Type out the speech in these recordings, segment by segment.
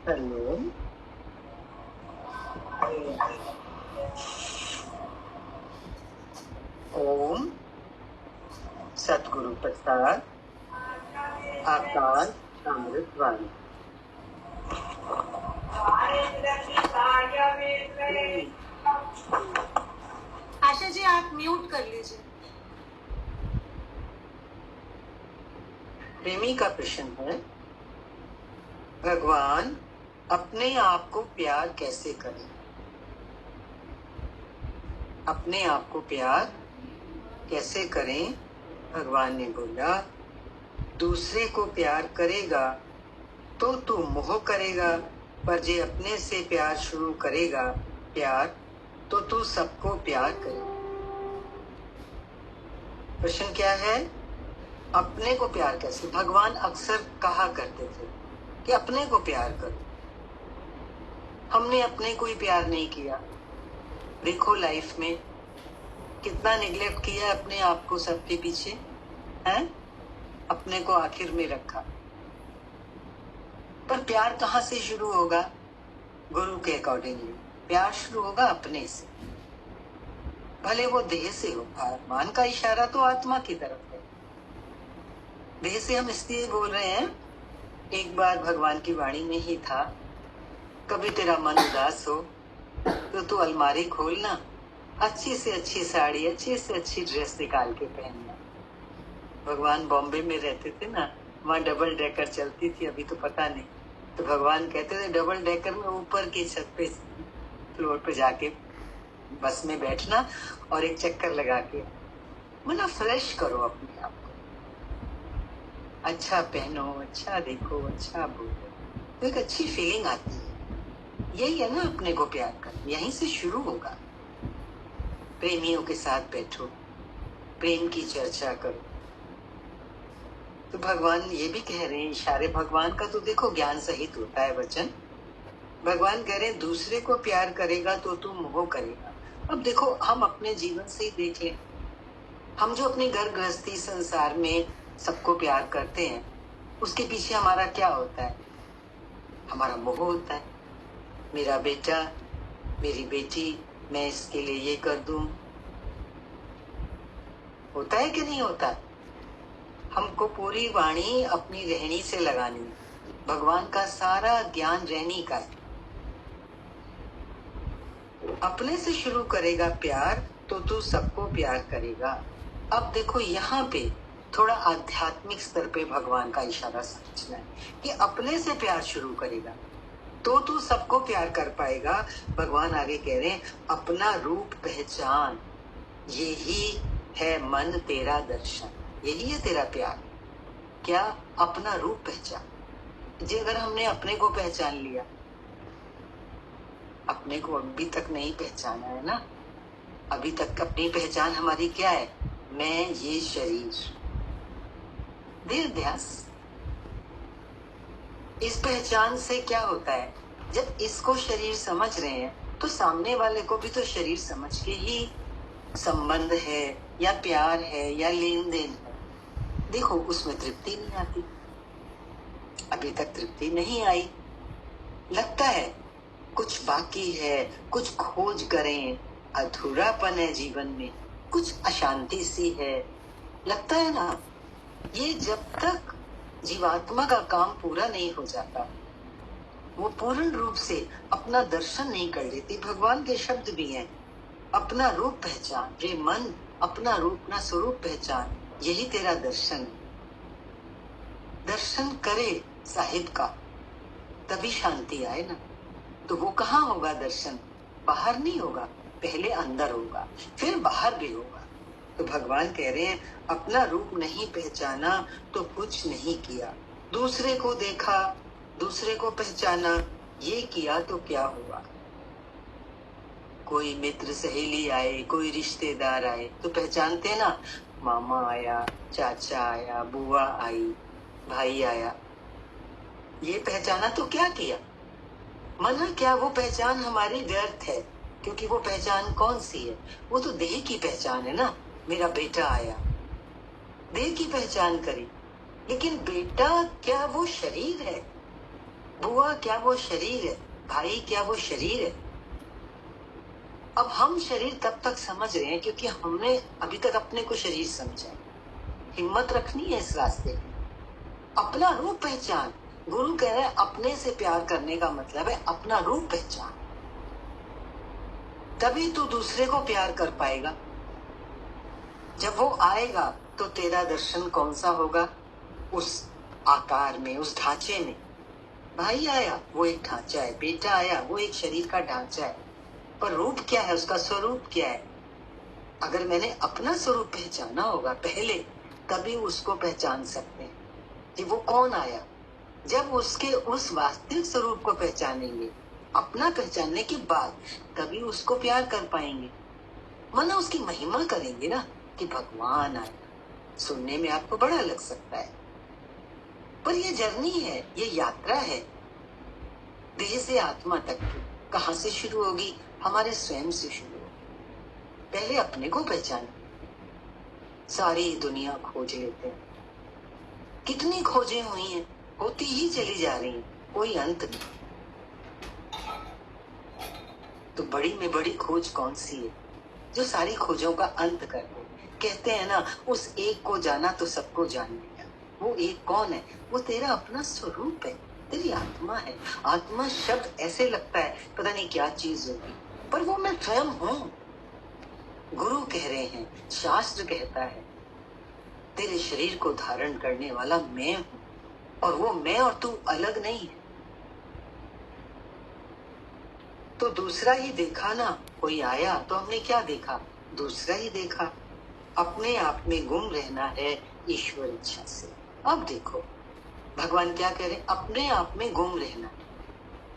हरिओम। ओम सतगुरु प्रसाद आकाश अमृतवाणी। आशा जी आप म्यूट कर लीजिए। प्रेमी का प्रश्न है, भगवान अपने आप को प्यार कैसे करें? अपने आप को प्यार कैसे करें? भगवान ने बोला, दूसरे को प्यार करेगा तो तू मोह करेगा, पर जे अपने से प्यार शुरू करेगा प्यार तो तू सबको प्यार करेगा। प्रश्न क्या है? अपने को प्यार कैसे? भगवान अक्सर कहा करते थे कि अपने को प्यार करो। हमने अपने को ही प्यार नहीं किया। देखो लाइफ में कितना निग्लेक्ट किया अपने आप को सबके पीछे, हैं? अपने को आखिर में रखा। पर प्यार कहाँ से शुरू होगा? गुरु के अकॉर्डिंगली प्यार शुरू होगा अपने से, भले वो देह से हो। मान का इशारा तो आत्मा की तरफ है। देह से हम इसलिए बोल रहे हैं, एक बार भगवान की वाणी में ही था, कभी तेरा मन उदास हो तो तू अलमारी खोलना, अच्छी से अच्छी साड़ी, अच्छी से अच्छी ड्रेस निकाल के पहनना। भगवान बॉम्बे में रहते थे ना, वहाँ डबल डेकर चलती थी, अभी तो पता नहीं। तो भगवान कहते थे डबल डेकर में ऊपर की छत पे फ्लोर पे जाके बस में बैठना और एक चक्कर लगा के मतलब फ्रेश करो अपने आप को, अच्छा पहनो, अच्छा देखो, अच्छा बोलो, तो एक अच्छी फीलिंग आती है। यही है ना अपने को प्यार करना, यहीं से शुरू होगा। प्रेमियों के साथ बैठो, प्रेम की चर्चा करो। तो भगवान ये भी कह रहे हैं, इशारे भगवान का तो देखो ज्ञान सहित होता है वचन। भगवान कह रहे हैं दूसरे को प्यार करेगा तो तू मोह करेगा। अब देखो हम अपने जीवन से ही देख लें, हम जो अपनी घर गृहस्थी संसार में सबको प्यार करते हैं, उसके पीछे हमारा क्या होता है? हमारा मोह होता है। मेरा बेटा, मेरी बेटी, मैं इसके लिए ये कर दूं। होता है कि नहीं होता? हमको पूरी वाणी अपनी रहनी से लगानी है। भगवान का सारा ज्ञान रहनी का है। अपने से शुरू करेगा प्यार तो तू सबको प्यार करेगा। अब देखो यहाँ पे थोड़ा आध्यात्मिक स्तर पे भगवान का इशारा समझना है कि अपने से प्यार शुरू करेगा तो तू सबको प्यार कर पाएगा। भगवान आगे कह रहे हैं, अपना रूप पहचान, यही है मन तेरा दर्शन, यही है तेरा प्यार। क्या? अपना रूप पहचान। जी अगर हमने अपने को पहचान लिया, अपने को अभी तक नहीं पहचाना है ना, अभी तक अपनी पहचान हमारी क्या है? मैं ये शरीर, देह ध्यास। इस पहचान से क्या होता है? जब इसको शरीर समझ रहे हैं तो सामने वाले को भी तो शरीर समझ के ही संबंध है या प्यार है या लेन देन है। देखो उसमें तृप्ति नहीं आती, अभी तक तृप्ति नहीं आई। लगता है कुछ बाकी है, कुछ खोज करें, अधूरापन है जीवन में, कुछ अशांति सी है, लगता है ना। ये जब तक जीवात्मा का काम पूरा नहीं हो जाता, वो पूर्ण रूप से अपना दर्शन नहीं कर लेती। भगवान के शब्द भी हैं, अपना रूप पहचान रे मन, अपना रूप, अपना स्वरूप पहचान, यही तेरा दर्शन है। दर्शन करे साहिब का तभी शांति आए ना। तो वो कहाँ होगा दर्शन? बाहर नहीं होगा, पहले अंदर होगा, फिर बाहर भी होगा। तो भगवान कह रहे हैं, अपना रूप नहीं पहचाना तो कुछ नहीं किया। दूसरे को देखा, दूसरे को पहचाना, ये किया तो क्या हुआ? कोई मित्र सहेली आए, कोई रिश्तेदार आए तो पहचानते ना, मामा आया, चाचा आया, बुआ आई, भाई आया, ये पहचाना तो क्या किया? मना क्या? वो पहचान हमारी व्यर्थ है, क्योंकि वो पहचान कौन सी है? वो तो देह की पहचान है ना। मेरा बेटा आया, देह की पहचान करी, लेकिन बेटा क्या वो शरीर है? बुआ क्या वो शरीर है, भाई क्या वो शरीर है। अब हम शरीर तब तक समझ रहे हैं क्योंकि हमने अभी तक अपने को शरीर समझा है। हिम्मत रखनी है इस रास्ते में, अपना रूप पहचान। गुरु कह रहे हैं अपने से प्यार करने का मतलब है अपना रूप पहचान, तभी तू दूसरे को प्यार कर पाएगा। जब वो आएगा तो तेरा दर्शन कौन सा होगा, उस आकार में, उस ढांचे में। भाई आया वो एक ढांचा है, बेटा आया वो एक शरीर का ढांचा है, पर रूप क्या है, उसका स्वरूप क्या है। अगर मैंने अपना स्वरूप पहचाना होगा पहले, तभी उसको पहचान सकते हैं कि वो कौन आया। जब उसके उस वास्तविक स्वरूप को पहचानेंगे, अपना पहचानने के बाद, तभी उसको प्यार कर पाएंगे। माना उसकी महिमा करेंगे ना कि भगवान आया। सुनने में आपको बड़ा लग सकता है, पर ये जर्नी है, ये यात्रा है देह से आत्मा तक की। कहां से शुरू होगी, हमारे स्वयं से शुरू होगी। पहले अपने को पहचान, सारी दुनिया खोज लेते हैं, कितनी खोजें हुई हैं, होती ही चली जा रही हैं, कोई अंत नहीं। तो बड़ी में बड़ी खोज कौन सी है जो सारी खोजों का अंत कर दे। कहते हैं ना, उस एक को जाना तो सबको जान लिया। वो एक कौन है, वो तेरा अपना स्वरूप है, तेरी आत्मा है। आत्मा शब्द ऐसे लगता है पता नहीं क्या चीज होगी, पर वो मैं स्वयं हूँ। गुरु कह रहे हैं, शास्त्र कहता है, तेरे शरीर को धारण करने वाला मैं हूँ, और वो मैं और तू अलग नहीं है। तो दूसरा ही देखा ना, कोई आया तो हमने क्या देखा, दूसरा ही देखा। अपने आप में गुम रहना है ईश्वर इच्छा से। अब देखो भगवान क्या कह रहे हैं, अपने आप में गुम रहना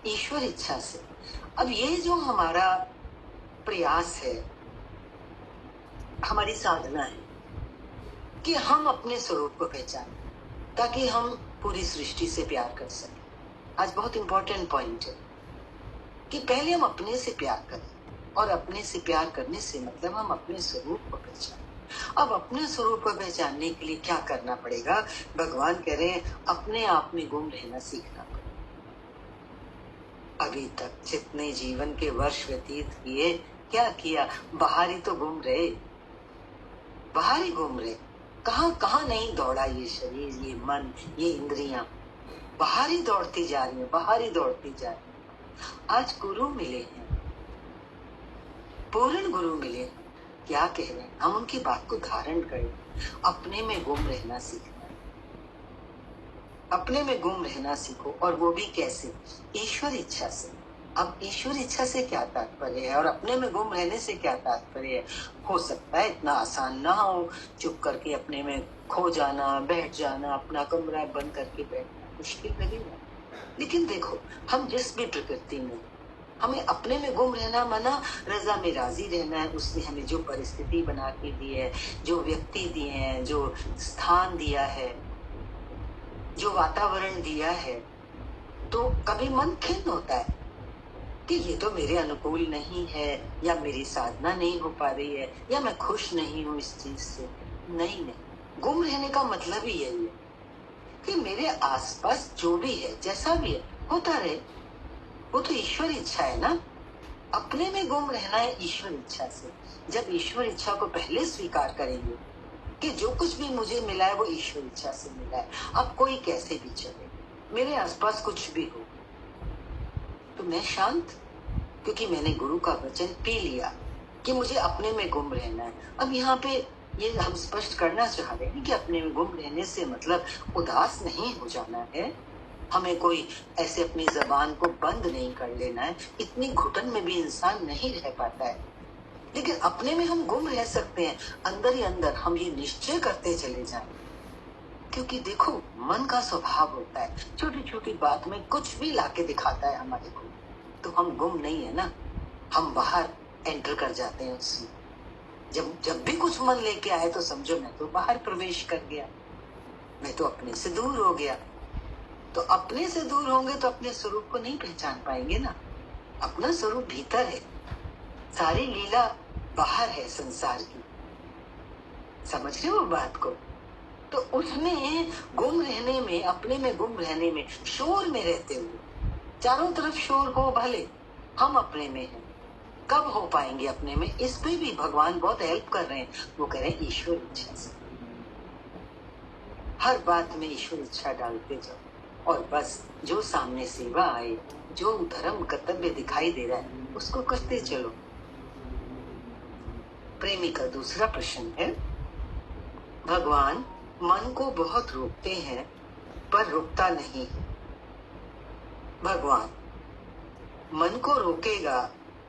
ईश्वर इच्छा से। अब ये जो हमारा प्रयास है, हमारी साधना है कि हम अपने स्वरूप को पहचानें, ताकि हम पूरी सृष्टि से प्यार कर सकें। आज बहुत इंपॉर्टेंट पॉइंट है कि पहले हम अपने से प्यार करें, और अपने से प्यार करने से मतलब हम अपने स्वरूप को पहचानें। अब अपने स्वरूप को पहचानने के लिए क्या करना पड़ेगा, भगवान कह रहे हैं अपने आप में गुम रहना सीखना पड़ेगा। अभी तक जितने जीवन के वर्ष व्यतीत किए, क्या किया, बाहर ही तो घूम रहे, बाहर ही घूम रहे। कहां कहां नहीं दौड़ा ये शरीर, ये मन, ये इंद्रियां, बाहर ही दौड़ती जा रही है, बाहर ही दौड़ती जा रही है। आज गुरु मिले हैं, पूर्ण गुरु मिले हैं, क्या कह रहे हैं, हम उनकी बात को धारण करें। अपने में गुम रहना सीखना है, अपने में गुम रहना सीखो। और वो भी कैसे, ईश्वर इच्छा से। अब ईश्वर इच्छा से क्या तात्पर्य है, और अपने में गुम रहने से क्या तात्पर्य है। हो सकता है इतना आसान ना हो, चुप करके अपने में खो जाना, बैठ जाना, अपना कमरा बंद करके बैठना मुश्किल लगेगा। लेकिन देखो, हम जिस भी प्रकृति में, हमें अपने में गुम रहना माना रजा में राजी रहना है। उसने हमें जो परिस्थिति बना के दी है, जो व्यक्ति दिए हैं, जो स्थान दिया है, जो वातावरण दिया है, तो कभी मन खिन्न होता है कि ये तो मेरे अनुकूल नहीं है, या मेरी साधना नहीं हो पा रही है, या मैं खुश नहीं हूं इस चीज से। नहीं नहीं, गुम रहने का मतलब ही यही है कि मेरे आसपास जो भी है, जैसा भी है, होता रहे। वो तो ईश्वर इच्छा है ना, अपने में गुम रहना है ईश्वर इच्छा से। जब ईश्वर इच्छा को पहले स्वीकार करेंगे कि जो कुछ भी मुझे मिला है वो ईश्वर इच्छा से मिला है, अब कोई कैसे भी चले, मेरे आसपास कुछ भी हो, तो मैं शांत, क्योंकि मैंने गुरु का वचन पी लिया कि मुझे अपने में गुम रहना है। अब यहाँ पे ये हम स्पष्ट करना चाह रहे हैं कि अपने में गुम रहने से मतलब उदास नहीं हो जाना है, हमें कोई ऐसे अपनी जबान को बंद नहीं कर लेना है। इतनी घुटन में भी इंसान नहीं रह पाता है, लेकिन अपने में हम गुम रह सकते हैं। अंदर ही अंदर हम ये निश्चय करते चले जाएं, क्योंकि देखो मन का स्वभाव होता है, छोटी छोटी बात में कुछ भी लाके दिखाता है हमारे को। तो हम गुम नहीं है ना, हम बाहर एंटर कर जाते हैं उसमें। जब भी कुछ मन लेके आए तो समझो मैं तो बाहर प्रवेश कर गया, मैं तो अपने से दूर हो गया। तो अपने से दूर होंगे तो अपने स्वरूप को नहीं पहचान पाएंगे ना। अपना स्वरूप भीतर है, सारी लीला बाहर है संसार की। समझ रहे हो बात को। तो उसमें गुम रहने में, अपने में गुम रहने में, शोर में रहते हुए चारों तरफ शोर हो भले, हम अपने में हैं। कब हो पाएंगे अपने में, इस पे भी भगवान बहुत हेल्प कर रहे हैं। वो कह रहे हैं ईश्वर इच्छा से, हर बात में ईश्वर इच्छा डालते जाओ और बस जो सामने सेवा आए, जो धर्म कर्तव्य दिखाई दे रहा है उसको करते चलो। प्रेमी का दूसरा प्रश्न है, भगवान मन को बहुत रोकते हैं पर रुकता नहीं है। भगवान मन को रोकेगा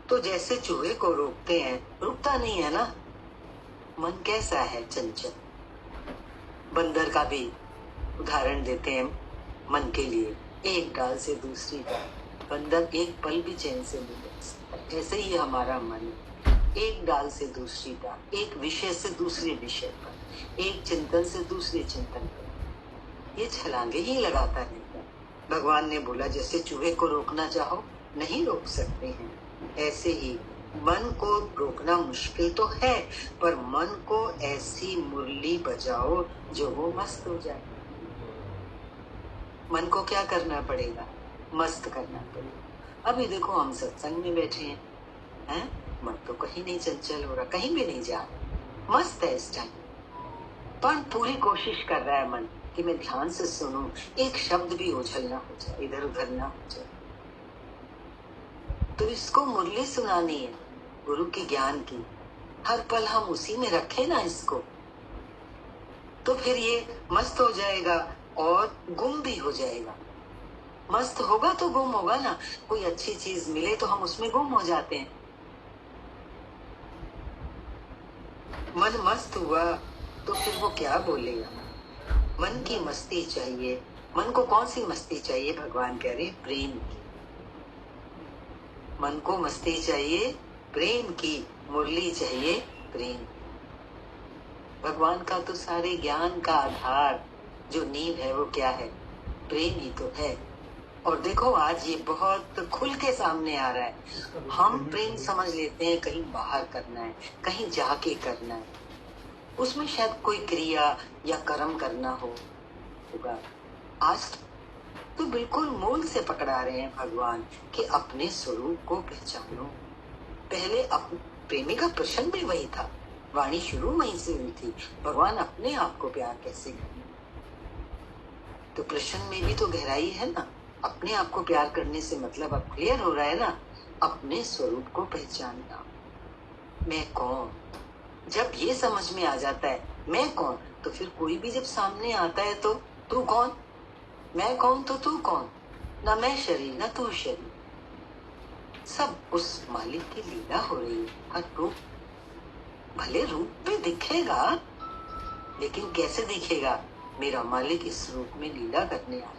तो जैसे चूहे को रोकते हैं, रुकता नहीं है ना। मन कैसा है, चंचल। बंदर का भी उदाहरण देते हैं मन के लिए, एक डाल से दूसरी डाल, बंदर एक पल भी चैन से नहीं बैठ सकता। ऐसे ही हमारा मन, एक डाल से दूसरी डाल, एक विषय से दूसरे विषय पर, एक चिंतन से दूसरे चिंतन पर, ये छलांगे ही लगाता रहता है। भगवान ने बोला जैसे चूहे को रोकना चाहो नहीं रोक सकते हैं, ऐसे ही मन को रोकना मुश्किल तो है, पर मन को ऐसी मुरली बजाओ जो वो मस्त हो जाए। मन को क्या करना पड़ेगा, मस्त करना पड़ेगा। अभी देखो हम सत्संग में बैठे हैं, मन तो कहीं नहीं चंचल हो रहा, कहीं भी नहीं जा रहा, मस्त है इस टाइम, पर पूरी कोशिश कर रहा है मन कि मैं ध्यान से सुनूं, एक शब्द भी उछल ना हो जाए, इधर उधर ना हो जाए। तो इसको मुरली सुनानी है गुरु के ज्ञान की, हर पल हम उसी में रखें ना इसको, तो फिर ये मस्त हो जाएगा और गुम भी हो जाएगा। मस्त होगा तो गुम होगा ना, कोई अच्छी चीज मिले तो हम उसमें गुम हो जाते हैं। मन मस्त हुआ तो फिर वो क्या बोलेगा, मन की मस्ती चाहिए। मन को कौन सी मस्ती चाहिए, भगवान कह रहे प्रेम की। मन को मस्ती चाहिए प्रेम की, मुरली चाहिए प्रेम। भगवान का तो सारे ज्ञान का आधार जो नींव है वो क्या है, प्रेम ही तो है। और देखो आज ये बहुत खुल के सामने आ रहा है। हम प्रेम समझ लेते हैं कहीं बाहर करना है, कहीं जाके करना है, उसमें शायद कोई क्रिया या कर्म करना होगा। आज तो बिल्कुल मूल से पकड़ा रहे हैं भगवान कि अपने स्वरूप को पहचानो। पहले प्रेमी का प्रश्न भी वही था, वाणी शुरू वहीं से हुई थी, भगवान अपने आप को प्यार कैसे करें। तो प्रश्न में भी तो गहराई है ना, अपने आप को प्यार करने से मतलब अब क्लियर हो रहा है ना, अपने स्वरूप को पहचानना। मैं कौन, जब ये समझ में आ जाता है मैं कौन, तो फिर कोई भी जब सामने आता है तो तू कौन, मैं कौन तो तू कौन, ना मैं शरीर ना तू शरीर, सब उस मालिक की लीला हो रही है। हर रूप भले रूप में दिखेगा, लेकिन कैसे दिखेगा, मेरा मालिक इस रूप में लीला करने आया।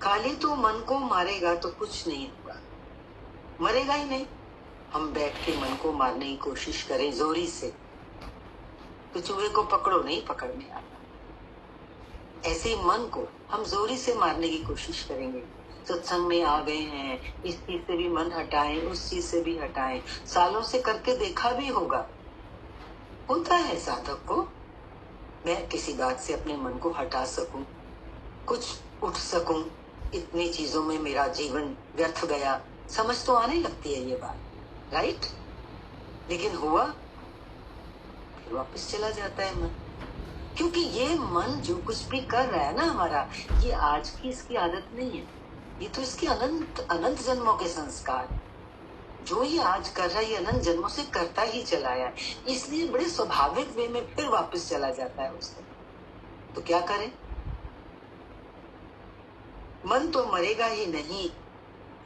खाली तो मन को मारेगा तो कुछ नहीं होगा, मरेगा ही नहीं। हम बैठ के मन को मारने की कोशिश करें जोरी से, तो चूहे को पकड़ो नहीं पकड़ने आता। ऐसे ही मन को हम जोरी से मारने की कोशिश करेंगे। सत्संग में आ गए हैं, इस चीज से भी मन हटाएं, उस चीज से भी हटाएं, सालों से करके देखा भी होगा, होता है साधक को। मैं किसी बात से अपने मन को हटा सकूं, कुछ उठ सकूं, इतनी चीजों में मेरा जीवन व्यर्थ गया, समझ तो आने लगती है ये बात, राइट। लेकिन हुआ फिर वापस चला जाता है मन, क्योंकि ये मन जो कुछ भी कर रहा है ना हमारा, ये आज की इसकी आदत नहीं है, ये तो इसके अनंत अनंत जन्मों के संस्कार। जो ये आज कर रहा है ये अनंत जन्मों से करता ही चला है, इसलिए बड़े स्वाभाविक वे में फिर वापस चला जाता है उससे। तो क्या करें, मन तो मरेगा ही नहीं,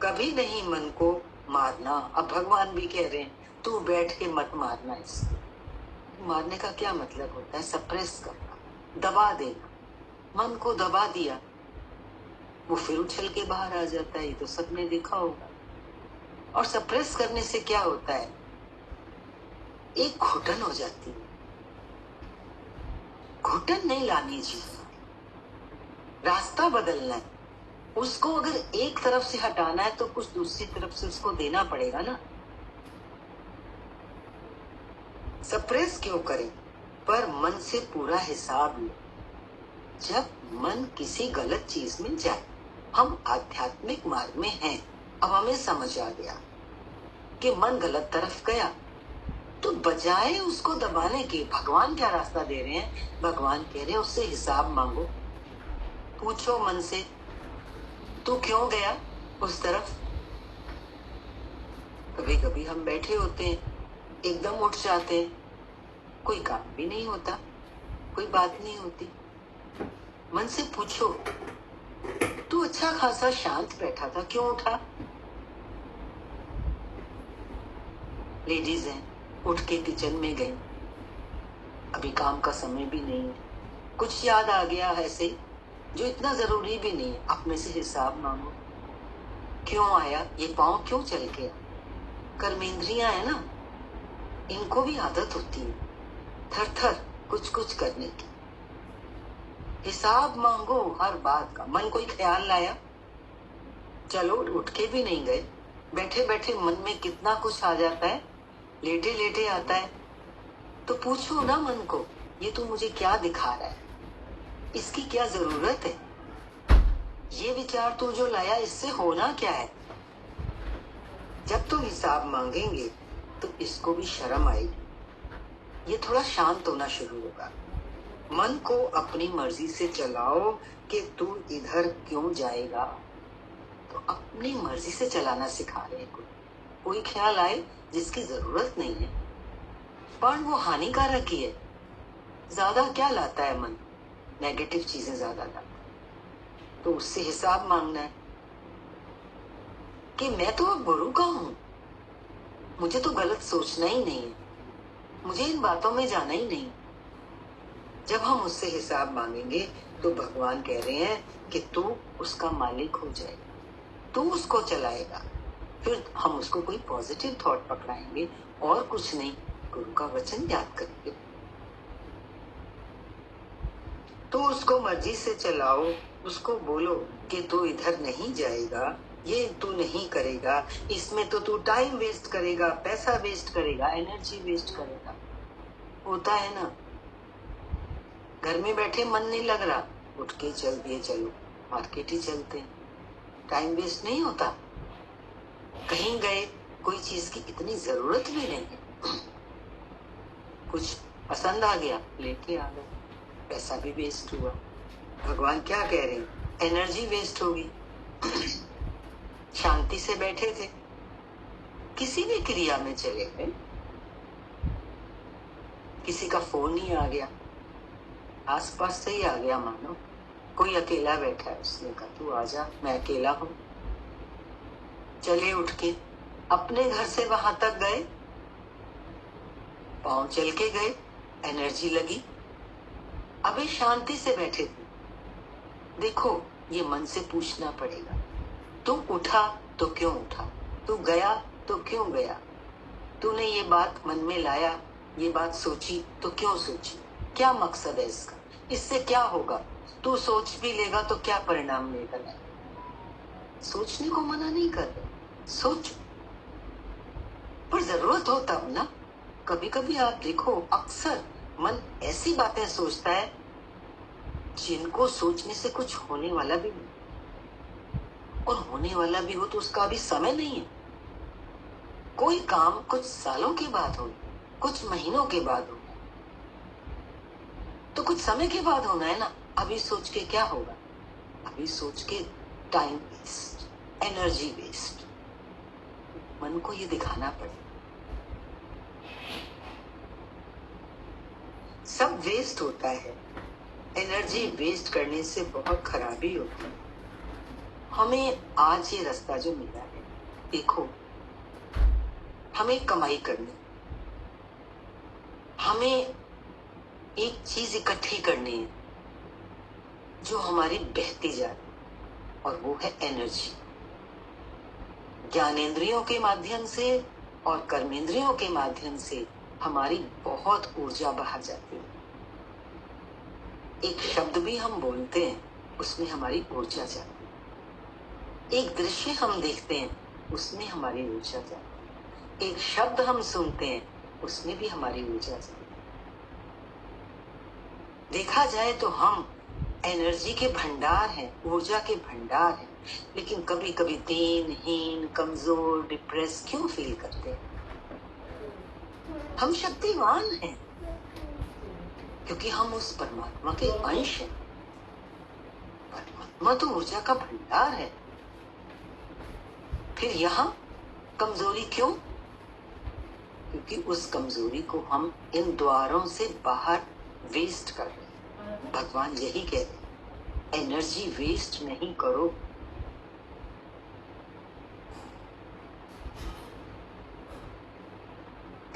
कभी नहीं मन को मारना। अब भगवान भी कह रहे हैं तू बैठ के मत मारना इसको। मारने का क्या मतलब होता है, सप्रेस करना, दबा देना। मन को दबा दिया, वो फिर उछल के बाहर आ जाता है, ये तो सबने देखा होगा। और सप्रेस करने से क्या होता है, एक घुटन हो जाती है। घुटन नहीं लानी चाहिए, रास्ता बदलना है। उसको अगर एक तरफ से हटाना है तो कुछ दूसरी तरफ से उसको देना पड़ेगा ना। सप्रेस क्यों करें, पर मन से पूरा हिसाब लो। जब मन किसी गलत चीज में जाए, हम आध्यात्मिक मार्ग में हैं। अब हमें समझ आ गया कि मन गलत तरफ गया, तो बजाय उसको दबाने के भगवान क्या रास्ता दे रहे हैं? भगवान कह रहे हैं उससे हिसाब मांगो, पूछो मन से तू क्यों गया उस तरफ। कभी कभी हम बैठे होते हैं, एकदम उठ जाते हैं, कोई काम भी नहीं होता, कोई बात नहीं होती। मन से पूछो तू अच्छा खासा शांत बैठा था, क्यों उठा? लेडीज हैं, उठ के किचन में गई, अभी काम का समय भी नहीं है, कुछ याद आ गया है ऐसे जो इतना जरूरी भी नहीं है, अपने से हिसाब मांगो, क्यों आया, ये पांव क्यों चल गया? कर्मेंद्रियां है ना, इनको भी आदत होती है थर थर कुछ कुछ करने की। हिसाब मांगो हर बात का। मन कोई ख्याल लाया, चलो उठ के भी नहीं गए, बैठे बैठे मन में कितना कुछ आ जाता है, लेटे लेटे आता है, तो पूछो ना मन को, ये तू मुझे क्या दिखा रहा है, इसकी क्या जरूरत है, ये विचार तू जो लाया इससे होना क्या है? जब तुम हिसाब मांगेंगे तो इसको भी शर्म आएगी, ये थोड़ा शांत होना शुरू होगा। मन को अपनी मर्जी से चलाओ कि तू इधर क्यों जाएगा, तो अपनी मर्जी से चलाना सिखा रहे हैं। कोई ख्याल आए जिसकी जरूरत नहीं है, पर वो हानिकारक ही है। ज्यादा क्या लाता है मन? नेगेटिव चीजें ज्यादा लाता है, तो उससे हिसाब मांगना है कि मैं तो अब गुरु का हूं, मुझे तो गलत सोचना ही नहीं है, मुझे इन बातों में जाना ही नहीं। जब हम उससे हिसाब मांगेंगे तो भगवान कह रहे हैं कि तू उसका मालिक हो जाएगा, तू उसको चलाएगा। फिर हम उसको कोई पॉजिटिव थॉट पकड़ाएंगे और कुछ नहीं, गुरु का वचन याद करेंगे। तो उसको मर्जी से चलाओ, उसको बोलो कि तू इधर नहीं जाएगा, ये तू नहीं करेगा, इसमें तो तू टाइम वेस्ट करेगा, पैसा वेस्ट करेगा, एनर्जी वेस्ट करेगा। होता है ना, घर में बैठे मन नहीं लग रहा, उठ के चल दिए, चलो मार्केट ही चलते हैं, टाइम वेस्ट नहीं होता। कहीं गए, कोई चीज की इतनी जरूरत भी नहीं है, कुछ पसंद आ गया लेके आ गए, पैसा भी वेस्ट हुआ। भगवान क्या कह रहे हैं? एनर्जी वेस्ट होगी। शांति से बैठे थे, किसी भी क्रिया में चले गए, किसी का फोन ही आ गया, आसपास से ही आ गया, मानो कोई अकेला बैठा है, उसने कहा तू आजा, मैं अकेला हूं। चले उठ के अपने घर से वहां तक गए, पांव चल के गए, एनर्जी लगी, अबे शांति से बैठे थे। देखो, ये मन से पूछना पड़ेगा, तू उठा तो क्यों उठा, तू गया तो क्यों गया, तूने ये बात मन में लाया, ये बात सोची तो क्यों सोची, क्या मकसद है इसका, इससे क्या होगा? तू सोच भी लेगा तो क्या परिणाम लेगा? सोचने को मना नहीं कर रहे, सोचो, पर जरूरत हो तब ना। कभी कभी आप देखो, अक्सर मन ऐसी बातें सोचता है जिनको सोचने से कुछ होने वाला भी नहीं, और होने वाला भी हो तो उसका अभी समय नहीं है। कोई काम कुछ सालों के बाद हो, कुछ महीनों के बाद हो, तो कुछ समय के बाद होना है ना। अभी सोच के क्या होगा? अभी सोच के टाइम वेस्ट, एनर्जी वेस्ट। मन को ये दिखाना पड़ेगा, सब वेस्ट होता है। एनर्जी वेस्ट करने से बहुत खराबी होती है। हमें आज ये रास्ता जो मिला है, देखो, हमें कमाई करनी, हमें एक चीज इकट्ठी करनी है जो हमारी बहती जा रही, और वो है एनर्जी। ज्ञानेंद्रियों के माध्यम से और कर्मेंद्रियों के माध्यम से हमारी बहुत ऊर्जा बाहर जाती है। एक शब्द भी हम बोलते हैं, उसमें हमारी ऊर्जा जाती है। एक दृश्य हम देखते हैं, उसमें हमारी ऊर्जा जाती है। एक शब्द हम सुनते हैं, उसमें भी हमारी ऊर्जा जाती है। देखा जाए तो हम एनर्जी के भंडार हैं, ऊर्जा के भंडार हैं। लेकिन कभी कभी दीनहीन, कमजोर, डिप्रेस क्यों फील करते हैं? हम शक्तिवान हैं क्योंकि हम उस परमात्मा के अंश हैं। परमात्मा तो ऊर्जा का भंडार है। फिर यहाँ कमजोरी क्यों? क्योंकि उस कमजोरी को हम इन द्वारों से बाहर वेस्ट कर रहे हैं। भगवान यही कहते हैं, एनर्जी वेस्ट नहीं करो।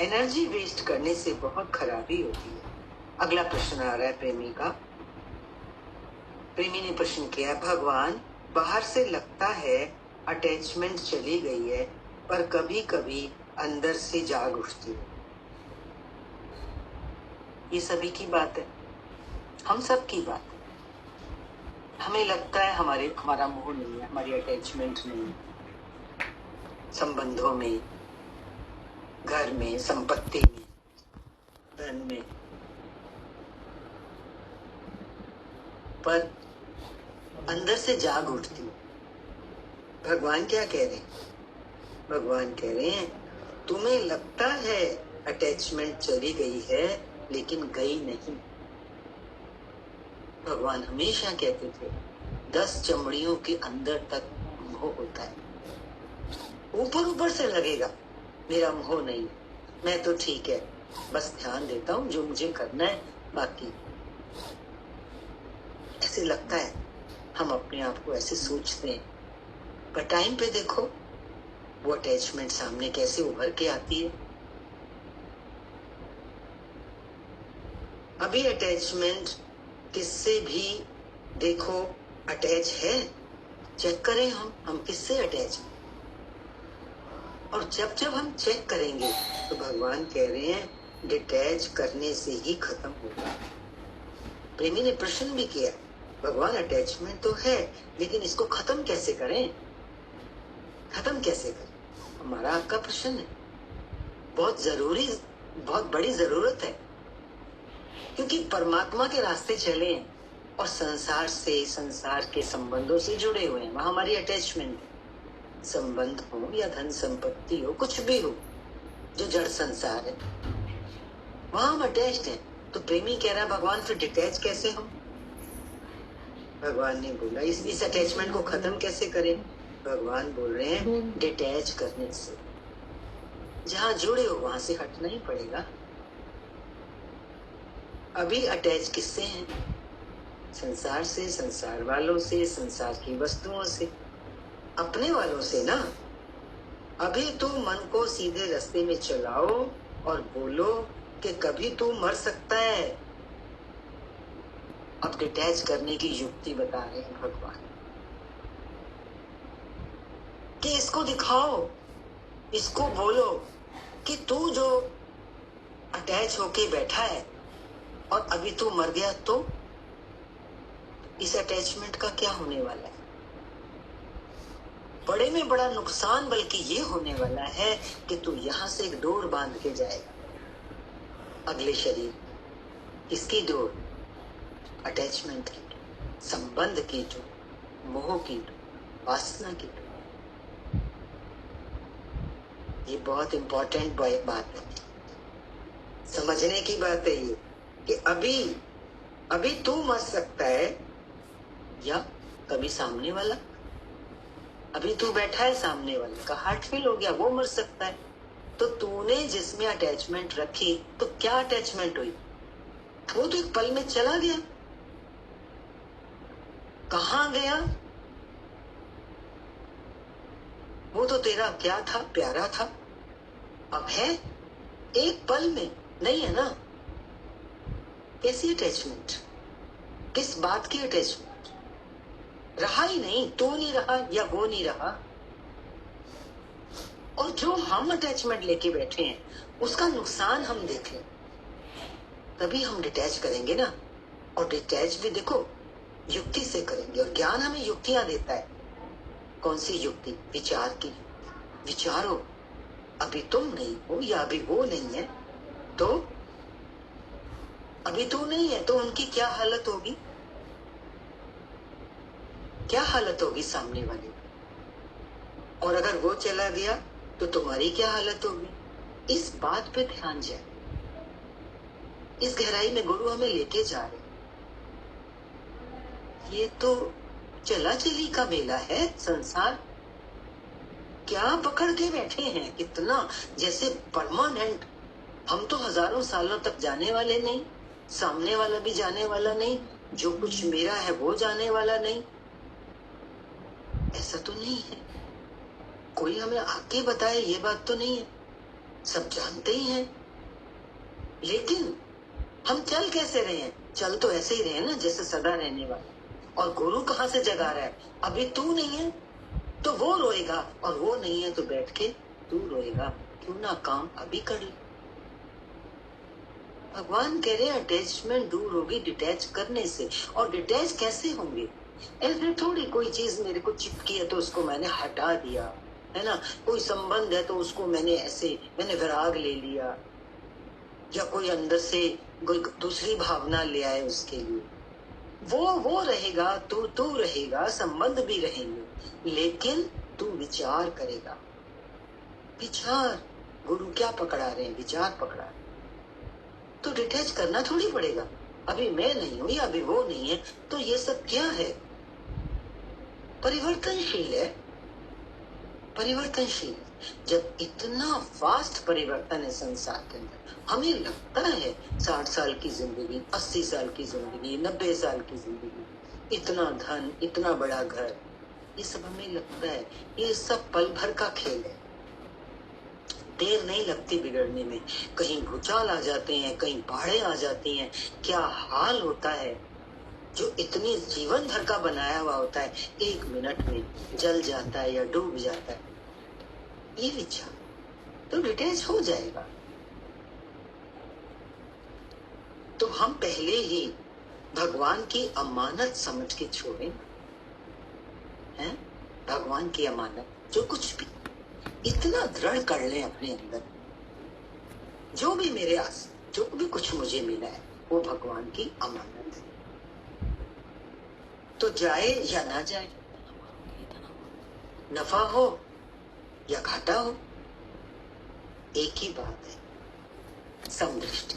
एनर्जी वेस्ट करने से बहुत खराबी होती है। अगला प्रश्न आ रहा है प्रेमी का। प्रेमी ने प्रश्न किया, भगवान बाहर से लगता है अटैचमेंट चली गई है, पर कभी कभी अंदर से जाग उठती है। ये सभी की बात है, हम सब की बात है। हमें लगता है हमारा मोह नहीं है, हमारी अटैचमेंट नहीं है, संबंधों में, घर में, संपत्ति में, धन में, पर अंदर से जाग उठती है। भगवान क्या कह रहे हैं? भगवान कह रहे हैं, तुम्हें लगता है अटैचमेंट चली गई है, लेकिन गई नहीं। भगवान हमेशा कहते थे 10 चमड़ियों के अंदर तक मोह होता है। ऊपर ऊपर से लगेगा मेरा मोह नहीं, मैं तो ठीक है, बस ध्यान देता हूँ जो मुझे करना है, बाकी ऐसे लगता है। हम अपने आप को ऐसे सोचते हैं, पर टाइम पे देखो वो अटैचमेंट सामने कैसे उभर के आती है। अभी अटैचमेंट किससे भी देखो अटैच है, चेक करें हम किससे अटैच हैं। और जब जब हम चेक करेंगे तो भगवान कह रहे हैं डिटैच करने से ही खत्म होगा। प्रेमी ने प्रश्न भी किया, भगवान अटैचमेंट तो है, लेकिन इसको खत्म कैसे करें? खत्म कैसे करें? हमारा आपका प्रश्न है, बहुत जरूरी, बहुत बड़ी जरूरत है। क्योंकि परमात्मा के रास्ते चले हैं और संसार से, संसार के संबंधों से जुड़े हुए हैं। वहां हमारी अटैचमेंट है। संबंध हो या धन संपत्ति हो, कुछ भी हो जो जड़ संसार है, वहां हम अटैच्ड हैं। तो प्रेमी कह रहा है भगवान फिर डिटैच कैसे हम? भगवान ने बोला इस अटैचमेंट को खत्म कैसे करें? भगवान बोल रहे हैं डिटैच करने से। जहां जुड़े हो वहां से हटना ही पड़ेगा। अभी अटैच किससे हैं? संसार से, संसार वालों से, संसार की वस्तुओं से, अपने वालों से ना। अभी तू मन को सीधे रास्ते में चलाओ और बोलो कि कभी तू मर सकता है। अब डिटैच करने की युक्ति बता रहे हैं भगवान कि इसको दिखाओ, इसको बोलो कि तू जो अटैच होके बैठा है और अभी तू मर गया तो इस अटैचमेंट का क्या होने वाला है? बड़े में बड़ा नुकसान बल्कि ये होने वाला है कि तू यहां से एक डोर बांध के जाएगा अगले शरीर। किसकी डोर? अटैचमेंट की डोर, संबंध की डोर, मोह की डोर, वासना की डोर। ये बहुत इंपॉर्टेंट बात है, समझने की बात है ये कि अभी तू मर सकता है या कभी सामने वाला। अभी तू बैठा है, सामने वाले का हार्ट फेल हो गया, वो मर सकता है। तो तूने जिसमें अटैचमेंट रखी तो क्या अटैचमेंट हुई? वो तो एक पल में चला गया। कहां गया? वो तो तेरा क्या था, प्यारा था, अब है एक पल में नहीं है ना। कैसी अटैचमेंट? किस बात की अटैचमेंट? रहा ही नहीं, तू नहीं रहा या वो नहीं रहा। और जो हम अटैचमेंट लेके बैठे हैं उसका नुकसान हम देखें, तभी हम डिटैच करेंगे ना। और डिटैच भी देखो युक्ति से करेंगे, और ज्ञान हमें युक्तियां देता है। कौन सी युक्ति? विचार की। विचारो, अभी तुम नहीं हो या अभी वो नहीं है, तो अभी तू नहीं है तो उनकी क्या हालत होगी? क्या हालत होगी सामने वाले की? और अगर वो चला गया तो तुम्हारी क्या हालत होगी? इस बात पे ध्यान जाए। इस गहराई में गुरु हमें लेके जा रहे। ये तो चला चली का मेला है संसार। क्या पकड़ के बैठे हैं कितना, जैसे परमानेंट। हम तो हजारों सालों तक जाने वाले नहीं, सामने वाला भी जाने वाला नहीं, जो कुछ मेरा है वो जाने वाला नहीं। ऐसा तो नहीं है। कोई हमें आके बताए ये बात तो नहीं है। सब जानते ही हैं। लेकिन हम चल कैसे रहे हैं? चल तो ऐसे ही रहे ना जैसे सदा रहने वाला। और गुरु कहाँ से जगा रहा है? अभी तू नहीं है तो वो रोएगा, और वो नहीं है तो बैठ के तू रोएगा। क्यों ना काम अभी कर ले। भगवान कह रहे हैं अटैचमेंट दूर होगी डिटैच करने से। और डिटैच कैसे होंगे? ऐसे थोड़ी कोई चीज मेरे को चिपकी है तो उसको मैंने हटा दिया, है ना। कोई संबंध है तो उसको मैंने विराग ले लिया, या कोई अंदर से कोई दूसरी भावना ले आए उसके लिए। वो रहेगा, तू रहेगा, संबंध भी रहेंगे, लेकिन तू विचार करेगा। विचार। गुरु क्या पकड़ा रहे हैं? विचार पकड़ा रहे हैं। तो डिटैच करना थोड़ी पड़ेगा। अभी मैं नहीं हूं या अभी वो नहीं है, तो ये सब क्या है? परिवर्तनशील है। परिवर्तनशील। जब इतना फास्ट परिवर्तन है संसार के अंदर, हमें लगता है 60 साल की जिंदगी, 80 साल की जिंदगी, 90 साल की जिंदगी, इतना धन, इतना बड़ा घर, ये सब हमें लगता है ये सब पल भर का खेल है। देर नहीं लगती बिगड़ने में। कहीं भूचाल आ जाते हैं, कहीं बाढ़ें आ जाती हैं। क्या हाल होता है? जो इतनी जीवन भर का बनाया हुआ होता है, 1 मिनट में जल जाता है या डूब जाता है। ये विचार तो डिटैच हो जाएगा। तो हम पहले ही भगवान की अमानत समझ के छोड़ें, हैं? भगवान की अमानत, जो कुछ भी इतना दृढ़ कर लें अपने अंदर, जो भी मेरे आस, जो भी कुछ मुझे मिला है वो भगवान की अमानत है। तो जाए या ना जाए, नफा हो या घाटा हो, एक ही बात है, समदृष्टि।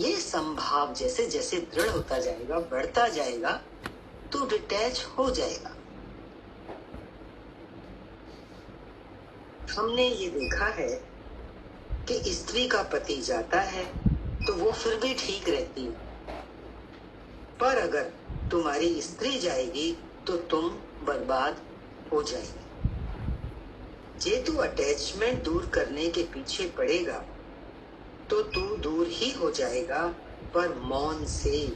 ये संभाव जैसे जैसे दृढ़ होता जाएगा, बढ़ता जाएगा, तो डिटैच हो जाएगा। हमने ये देखा है कि स्त्री का पति जाता है तो वो फिर भी ठीक रहती है, पर अगर तुम्हारी स्त्री जाएगी तो तुम बर्बाद हो जाएगी। जे तू अटैचमेंट दूर करने के पीछे पड़ेगा तो तू दूर ही हो जाएगा, पर मौन से।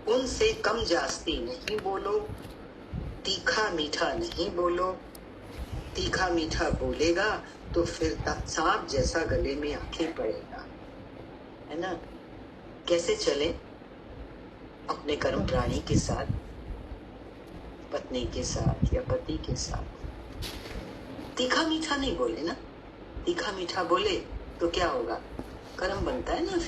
उनसे कम जास्ती नहीं बोलो, तीखा मीठा नहीं बोलो। तीखा मीठा बोलेगा तो फिर सांप जैसा गले में आके पड़ेगा, है ना। कैसे चले अपने कर्म प्राणी के साथ, पत्नी के साथ या पति के साथ? तीखा मीठा नहीं बोले ना। तीखा मीठा बोले तो क्या होगा? कर्म बनता है ना।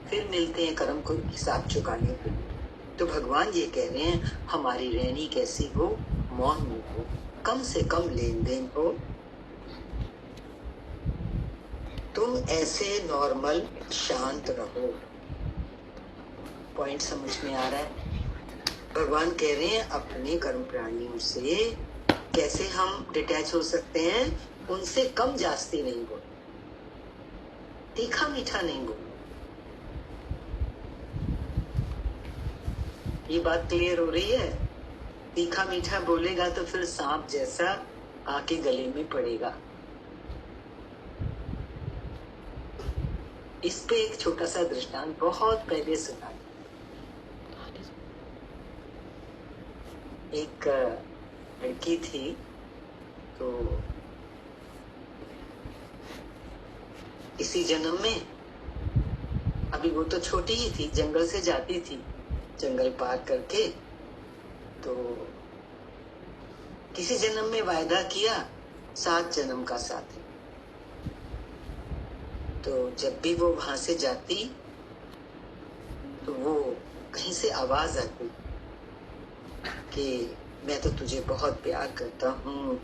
फिर मिलते हैं कर्म को हिसाब चुकाने के लिए। तो भगवान ये कह रहे हैं हमारी रहनी कैसी हो? मौन में हो, कम से कम लेन देन हो। तुम ऐसे नॉर्मल शांत रहो। पॉइंट समझ में आ रहा है? भगवान कह रहे हैं अपने कर्म प्राणियों से कैसे हम डिटैच हो सकते हैं? उनसे कम जास्ती नहीं बोलो, तीखा मीठा नहीं बोलो। ये बात क्लियर हो रही है? तीखा मीठा बोलेगा तो फिर सांप जैसा आके गले में पड़ेगा। इस पे एक छोटा सा दृष्टांत बहुत पहले सुना। एक लड़की थी, तो इसी जन्म में, अभी वो तो छोटी ही थी, जंगल से जाती थी, जंगल पार करके, तो किसी जन्म में वायदा किया 7 जन्म का साथ है। तो जब भी वो वहां से जाती तो वो कहीं से आवाज आती कि मैं तो तुझे बहुत प्यार करता हूँ,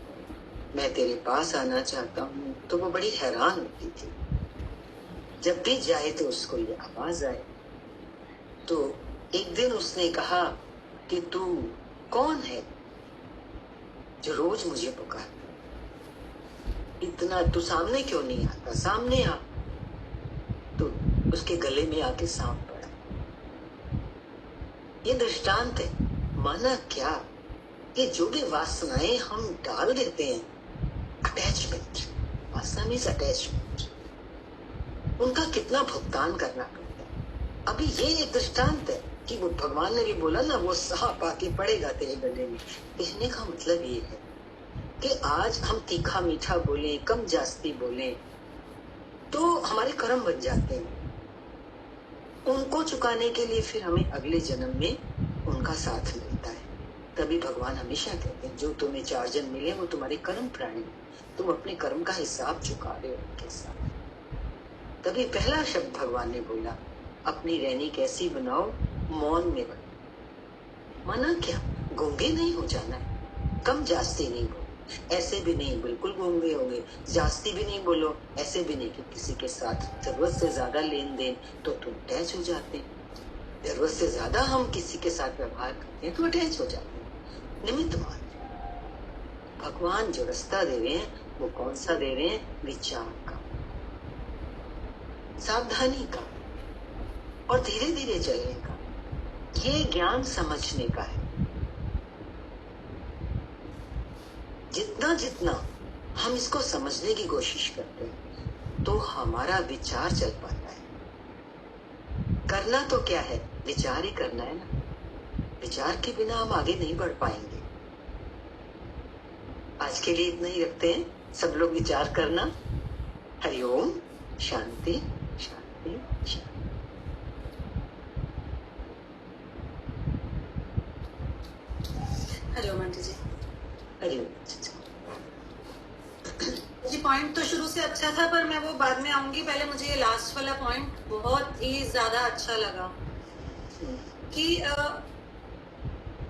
मैं तेरे पास आना चाहता हूँ, तो वो बड़ी हैरान होती थी। जब भी जाए तो उसको ये आवाज आए। तो एक दिन उसने कहा कि तू कौन है जो रोज मुझे पुकारता, इतना तू सामने क्यों नहीं आता, सामने आ। तो उसके गले में आके सांप पड़ा। ये दृष्टांत है। माना क्या कि जो भी वासनाएं हम डाल देते हैं, अटैचमेंट, वासना मीन्स अटैचमेंट, उनका कितना भुगतान करना पड़ता है। अभी ये एक दृष्टांत है कि वो भगवान ने भी बोला ना, वो सांप आके पड़ेगा तेरे गले में। कहने का मतलब ये है कि आज हम तीखा मीठा बोले, कम जास्ती बोले, तो हमारे कर्म बन जाते हैं। उनको चुकाने के लिए फिर हमें अगले जन्म में उनका साथ मिलता है। तभी भगवान हमेशा कहते हैं, जो तुम्हें 4 जन्म मिले वो तुम्हारे कर्म प्राणी, तुम अपने कर्म का हिसाब चुका रहे हो उनके साथ। तभी पहला शब्द भगवान ने बोला, अपनी रहनी कैसी बनाओ, मौन में बनो। माना क्या, गूंगे नहीं हो जाना है, कम जास्ती नहीं बोलो, ऐसे भी नहीं बिल्कुल गूंगे हो गए, जास्ती भी नहीं बोलो, ऐसे भी नहीं कि किसी के साथ जरूरत से ज्यादा लेन देन तो तुम अटैच हो जाते हैं। जरूरत से ज्यादा हम किसी के साथ व्यवहार करते हैं तो अटैच हो जाते हैं। निमित्त मात्र। भगवान जो रास्ता दे रहे हैं वो कौन सा दे रहे हैं? विचार का, सावधानी का और धीरे धीरे चलने का। ये ज्ञान समझने का है। जितना जितना हम इसको समझने की कोशिश करते हैं तो हमारा विचार चल पाता है। करना तो क्या है, विचार ही करना है ना। विचार के बिना हम आगे नहीं बढ़ पाएंगे। आज के लिए इतना ही रखते हैं। सब लोग विचार करना। हरिओम, शांति शांति शांति। हरिओम आंटी जी। हरिओम जी, पॉइंट तो शुरू से अच्छा था, पर मैं वो बाद में आऊंगी। पहले मुझे ये लास्ट वाला पॉइंट बहुत ही ज्यादा अच्छा लगा कि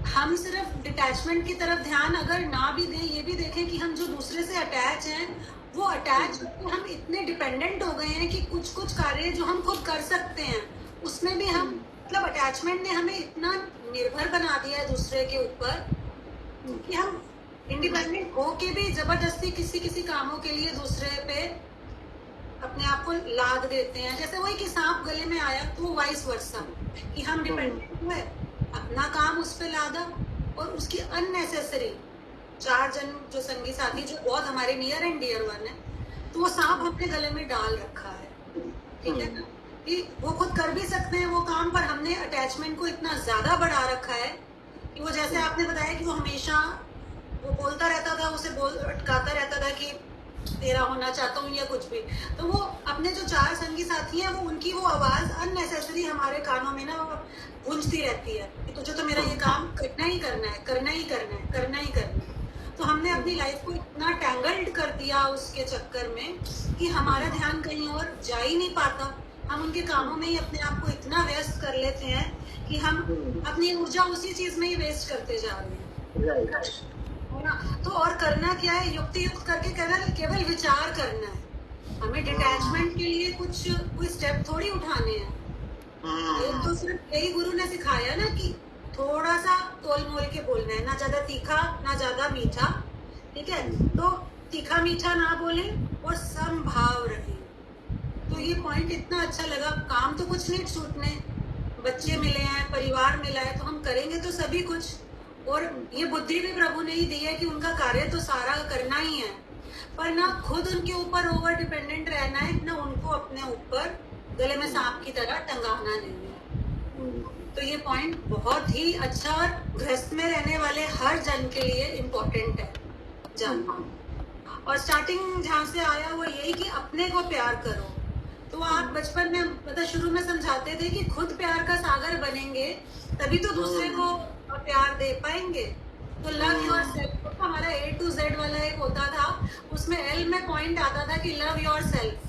हम सिर्फ डिटैचमेंट की तरफ ध्यान अगर ना भी दें, ये भी देखें कि हम जो दूसरे से अटैच हैं, वो अटैच हम इतने डिपेंडेंट हो गए हैं कि कुछ कुछ कार्य जो हम खुद कर सकते हैं उसमें भी हम, मतलब अटैचमेंट ने हमें इतना निर्भर बना दिया है दूसरे के ऊपर कि हम इंडिपेंडेंट हो के भी जबरदस्ती किसी किसी कामों के लिए दूसरे पे अपने आप को लाद देते हैं। जैसे वही कि सांप गले में आया, तो वाइस वर्सा कि हम डिपेंडेंट हुए, अपना काम उस पे लादा और उसकी अननेसेसरी 4 जन जो संगी साथी जो बहुत हमारे नियर एंड डियर वन है, तो वो सांप अपने गले में डाल रखा है। ठीक है ना, कि वो खुद कर भी सकते हैं वो काम, पर हमने अटैचमेंट को इतना ज्यादा बढ़ा रखा है कि वो, जैसे आपने बताया कि वो हमेशा वो बोलता रहता था, उसे अटकाता रहता था कि तेरा होना चाहता हूँ या कुछ भी, तो वो अपने जो 4 संगी साथी हैं वो उनकी वो आवाज अननेसेसरी हमारे कानों में ना गूंजती रहती है कि तुझे तो मेरा ये काम करना ही करना है, करना ही करना है, करना ही करना है। तो हमने अपनी लाइफ को इतना टैंगल्ड कर दिया उसके चक्कर में कि हमारा ध्यान कहीं और जा ही नहीं पाता। हम उनके कामों में ही अपने आप को इतना व्यस्त कर लेते हैं कि हम अपनी ऊर्जा उसी चीज में ही वेस्ट करते जा रहे हैं। तो और करना क्या है, युक्ति युक्त करके केवल विचार करना है। हमें डिटैचमेंट के लिए कोई स्टेप थोड़ी उठाने हैं। तो सिर्फ यही गुरु ने सिखाया ना कि थोड़ा सा तोल मोल के बोलना है, ना ज्यादा तीखा ना ज्यादा मीठा। ठीक है, तो तीखा मीठा ना बोले और समभाव रहे। तो ये पॉइंट इतना अच्छा लगा। काम तो कुछ नहीं छूटने, बच्चे मिले हैं, परिवार मिला है, तो हम करेंगे तो सभी कुछ। और ये बुद्धि भी प्रभु ने ही दी है कि उनका कार्य तो सारा करना ही है, पर ना खुद उनके ऊपर ओवर डिपेंडेंट रहना है, ना उनको अपने ऊपर गले में सांप की तरह टंगाना नहीं है। तो ये पॉइंट बहुत ही अच्छा और गृहस्थ में रहने वाले हर जन के लिए इम्पोर्टेंट है जानना। और स्टार्टिंग जहाँ से आया वो यही कि अपने को प्यार करो। तो आप बचपन में, मतलब शुरू में समझाते थे कि खुद प्यार का सागर बनेंगे तभी तो दूसरे को प्यार दे पाएंगे। तो लव योर सेल्फ, हमारा A to Z वाला एक होता था, उसमें L में पॉइंट आता था कि लव योर सेल्फ।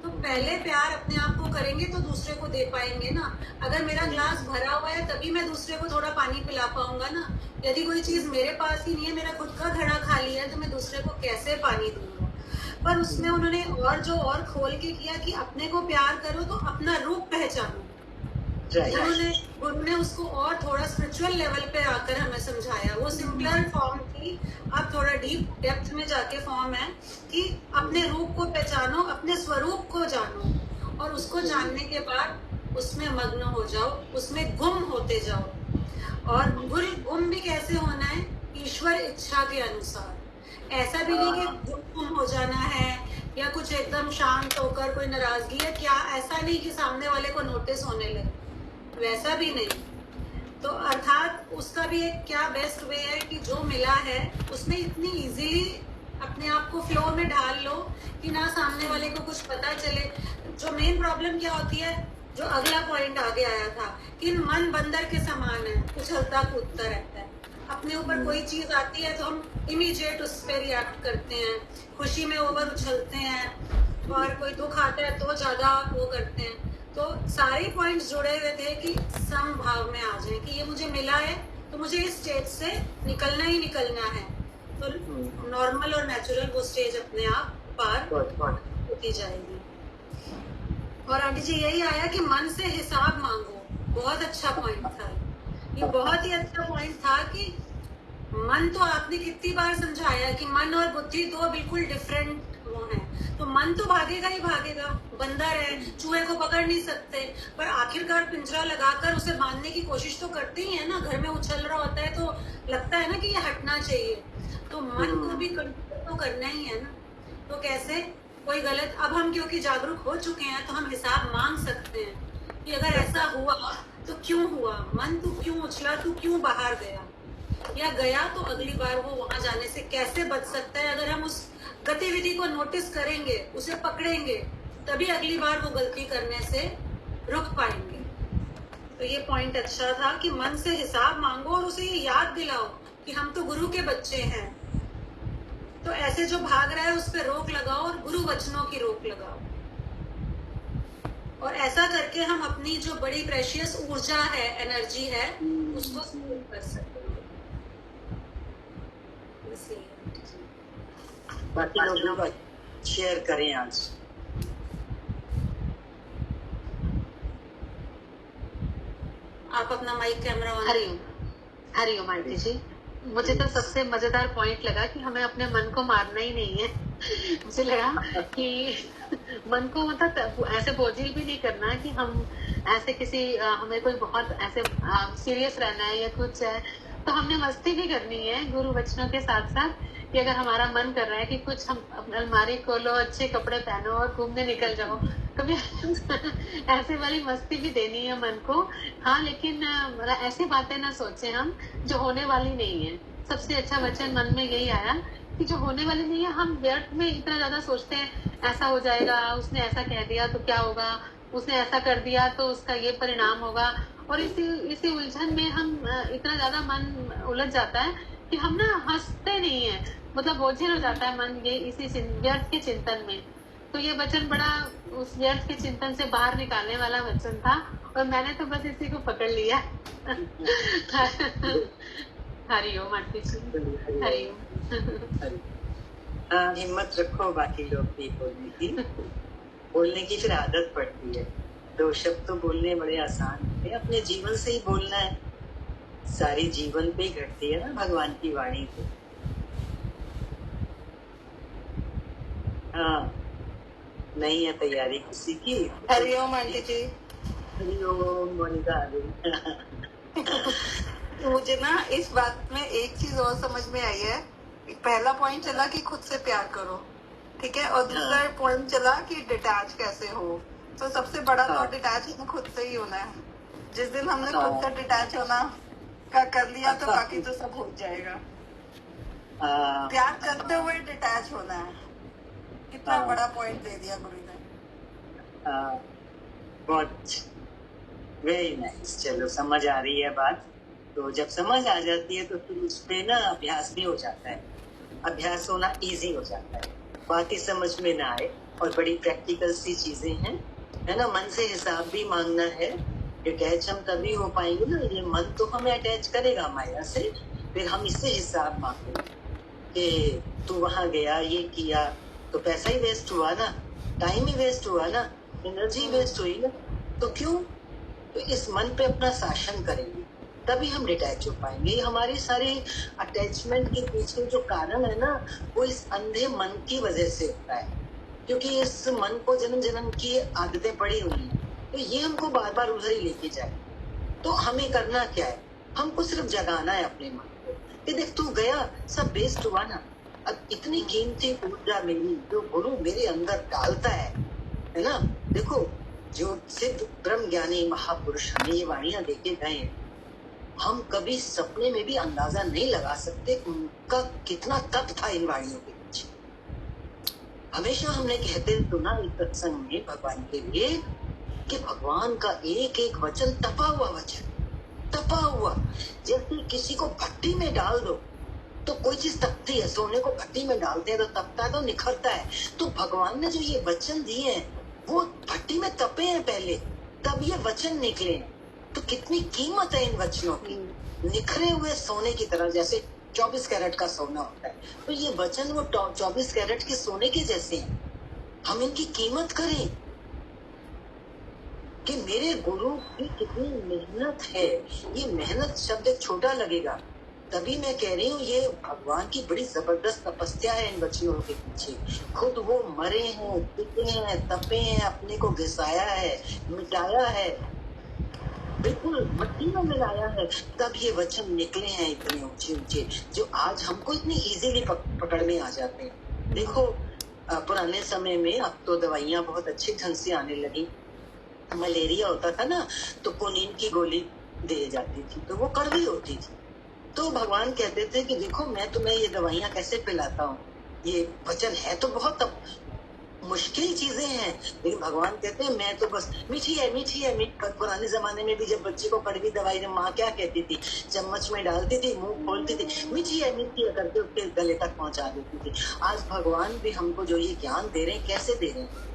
तो पहले प्यार अपने आप को करेंगे तो दूसरे को दे पाएंगे ना। अगर मेरा ग्लास भरा हुआ है तभी मैं दूसरे को थोड़ा पानी पिला पाऊंगा ना। यदि कोई चीज मेरे पास ही नहीं है, मेरा खुद का घड़ा खाली है, तो मैं दूसरे को कैसे पानी दूंगा। पर उसमें उन्होंने और खोल के किया कि अपने को प्यार करो तो अपना रूप पहचानो। उन्होंने गुरु ने उसको और थोड़ा स्पिरिचुअल लेवल पे आकर हमें समझाया। वो सिंपलर फॉर्म थी, अब थोड़ा डीप डेप्थ में जाके फॉर्म है कि अपने रूप को पहचानो, अपने स्वरूप को जानो, और उसको जानने के बाद उसमें मग्न हो जाओ, उसमें गुम होते जाओ। और गुम भी कैसे होना है? ईश्वर इच्छा के अनुसार। ऐसा भी नहीं कि गुम हो जाना है या कुछ एकदम शांत होकर कोई नाराजगी है क्या, ऐसा नहीं कि सामने वाले को नोटिस होने लगे, वैसा भी नहीं। तो अर्थात उसका भी एक क्या बेस्ट वे है कि जो मिला है उसमें इतनी इजीली अपने आप को फ्लो में ढाल लो कि ना सामने वाले को कुछ पता चले। जो मेन प्रॉब्लम क्या होती है, जो अगला पॉइंट आगे आया था कि मन बंदर के समान है, उछलता कूदता रहता है। अपने ऊपर कोई चीज आती है तो हम इमीडिएट उस पर रिएक्ट करते हैं, खुशी में ओवर उछलते हैं, और कोई दुख आता है तो ज्यादा वो करते हैं। तो सारे पॉइंट्स जुड़े हुए थे कि समभाव में आ जाए कि ये मुझे मिला है तो मुझे इस स्टेज से निकलना ही निकलना है। तो नॉर्मल और नेचुरल वो स्टेज अपने आप पार होती जाएगी। और आंटी जी यही आया कि मन से हिसाब मांगो, बहुत अच्छा पॉइंट था ये, बहुत ही अच्छा पॉइंट था कि मन तो आपने कितनी बार समझाया कि मन और बुद्धि दो बिल्कुल डिफरेंट वो हैं। तो मन तो भागेगा ही भागेगा, बंदर है, चूहे को पकड़ नहीं सकते, पर आखिरकार पिंजरा लगाकर उसे बांधने की कोशिश तो करते ही है ना। घर में उछल रहा होता है तो लगता है ना कि ये हटना चाहिए, तो मन को भी कंट्रोल तो करना ही है ना। तो कैसे कोई गलत, अब हम क्योंकि जागरूक हो चुके हैं तो हम हिसाब मांग सकते हैं कि अगर ऐसा हुआ तो क्यों हुआ, मन तू क्यों उछला, तू क्यों बाहर गया, या गया तो अगली बार वो वहां जाने से कैसे बच सकता है। अगर हम उस गतिविधि को नोटिस करेंगे, उसे पकड़ेंगे, तभी अगली बार वो गलती करने से रुक पाएंगे। तो ये पॉइंट अच्छा था कि मन से हिसाब मांगो और उसे ये याद दिलाओ कि हम तो गुरु के बच्चे हैं। तो ऐसे जो भाग रहा है उस पर रोक लगाओ और गुरु वचनों की रोक लगाओ, और ऐसा करके हम अपनी जो बड़ी प्रेशियस ऊर्जा है, एनर्जी है, उसको सेव कर सकते हैं। बाकी लोग शेयर करें आज। आप अपना mike camera on. Hariom aunty ji, मुझे तो सबसे मजेदार पॉइंट लगा कि हमें अपने मन को मारना ही नहीं है। मुझे लगा कि मन को मतलब ऐसे बोझिल भी नहीं करना कि हम ऐसे किसी हमें कोई बहुत ऐसे सीरियस रहना है या कुछ है, तो हमने मस्ती भी करनी है गुरु वचनों के साथ साथ कि अगर हमारा मन कर रहा है कि कुछ हम अलमारी खोलो, अच्छे कपड़े पहनो और घूमने निकल जाओ, कभी ऐसे वाली मस्ती भी देनी है मन को। हाँ, लेकिन ऐसी बातें ना सोचें हम जो होने वाली नहीं है। सबसे अच्छा वचन मन में यही आया कि जो होने वाली नहीं है, हम व्यर्थ में इतना ज्यादा सोचते हैं, ऐसा हो जाएगा, उसने ऐसा कह दिया तो क्या होगा, उसने ऐसा कर दिया तो उसका ये परिणाम होगा, और इसी उलझन में हम इतना ज्यादा मन उलझ जाता है कि हम ना हंसते नहीं है, मतलब बोझिल हो जाता है मन ये इसी व्यर्थ के चिंतन में। तो ये वचन बड़ा उस व्यर्थ के चिंतन से बाहर निकालने वाला वचन था, और मैंने तो बस इसी को पकड़ लिया। हरिओम आंटी जी, हरिओम। हिम्मत रखो बाकी लोग भी बोलने की फिर आदत पड़ती है। दो शब्द तो बोलने बड़े आसान है, अपने जीवन से ही बोलना है। सारी जीवन पे ही घटती है ना भगवान की वाणी तो। हाँ, नहीं है तैयारी किसी की। हरिओम आंटी जी। हरिओम मोनिका। मुझे ना इस बात में एक चीज और समझ में आई है। पहला पॉइंट चला कि खुद से प्यार करो, ठीक है, और दूसरा पॉइंट चला कि डिटैच कैसे हो। तो सबसे बड़ा तो डिटैच खुद से ही होना है। जिस दिन हमने खुद से डिटैच होना का कर लिया तो बाकी तो सब हो जाएगा। प्यार करते हुए डिटैच होना है। कितना बड़ा पॉइंट दे दिया गुरु ने। बहुत वेरी नाइस। चलो, समझ आ रही है बात। तो जब समझ आ जाती है तो फिर उस पे ना अभ्यास भी हो जाता है। अभ्यास होना इजी हो जाता है। बात ही समझ में ना आए, और बड़ी प्रैक्टिकल सी चीजें हैं, है ना। मन से हिसाब भी मांगना है। अटैच हम तभी हो पाएंगे ना, ये मन तो हमें अटैच करेगा माया से, फिर हम इससे हिसाब मांगेंगे कि तू वहां गया, ये किया, तो पैसा ही वेस्ट हुआ ना, टाइम ही वेस्ट हुआ ना, एनर्जी वेस्ट हुई ना। तो क्यों? तो इस मन पे अपना शासन करेंगे, तभी हम डिटैच हो पाएंगे। ये हमारी सारी अटैचमेंट के पीछे जो कारण है ना, वो इस अंधे मन की वजह से होता है, क्योंकि इस मन को जन्म जन्म की आदतें पड़ी हुई हैं, तो ये हमको बार बार उधर ही लेके जाए। तो हमें करना क्या है? हमको सिर्फ जगाना है अपने मन को कि देख तू गया, सब वेस्ट हुआ ना। अब इतनी कीमती ऊर्जा मेरी जो गुरु मेरे अंदर डालता है ना। देखो, जो सिद्ध ब्रह्म ज्ञानी महापुरुष हमें ये वाणियां देके गए हैं, हम कभी सपने में भी अंदाजा नहीं लगा सकते उनका कितना तप था इन वाणियों के पीछे। हमेशा हमने कहते सुना इस सत्संग में भगवान के लिए कि भगवान का एक एक वचन तपा हुआ वचन, तपा हुआ। जैसे किसी को भट्टी में डाल दो तो कोई चीज तपती है, सोने को भट्टी में डालते हैं तो तपता है, तो निखरता है। तो भगवान ने जो ये वचन दिए हैं वो भट्टी में तपे हैं पहले, तब ये वचन निकले हैं। तो कितनी कीमत है इन वचनों की, निखरे हुए सोने की तरह, जैसे 24 कैरेट का सोना होता है, तो ये वचन वो 24 कैरेट के सोने के जैसे हैं। हम इनकी कीमत करें कि मेरे गुरु की कितनी मेहनत है। ये मेहनत शब्द छोटा लगेगा, तभी मैं कह रही हूँ ये भगवान की बड़ी जबरदस्त तपस्या है इन बच्चियों के पीछे। खुद वो मरे हैं, पिटे हैं, तपे हैं, अपने को घिसाया है, मिटाया है, बिल्कुल मट्टी में मिलाया है, तब ये वचन निकले हैं इतने ऊंचे ऊंचे, जो आज हमको इतनी इजीली पकड़ में आ जाते हैं। देखो, पुराने समय में अब तो दवाइयां बहुत अच्छे ढंग से आने लगी। मलेरिया होता था ना, तो कुनीन की गोली दे जाती थी, तो वो कड़वी होती थी। तो भगवान कहते थे कि देखो मैं तुम्हें ये दवाइयां कैसे पिलाता हूँ, ये वचन है तो बहुत मुश्किल चीजें हैं, लेकिन भगवान कहते हैं मैं तो बस मीठी है, मीठी है, पुराने जमाने में भी जब बच्चे को कड़वी दवाई माँ क्या कहती थी, चम्मच में डालती थी, मुंह खोलती थी, मीठी है करके उसके गले तक पहुंचा देती थी। आज भगवान भी हमको जो ये ज्ञान दे रहे हैं, कैसे दे रहे हैं?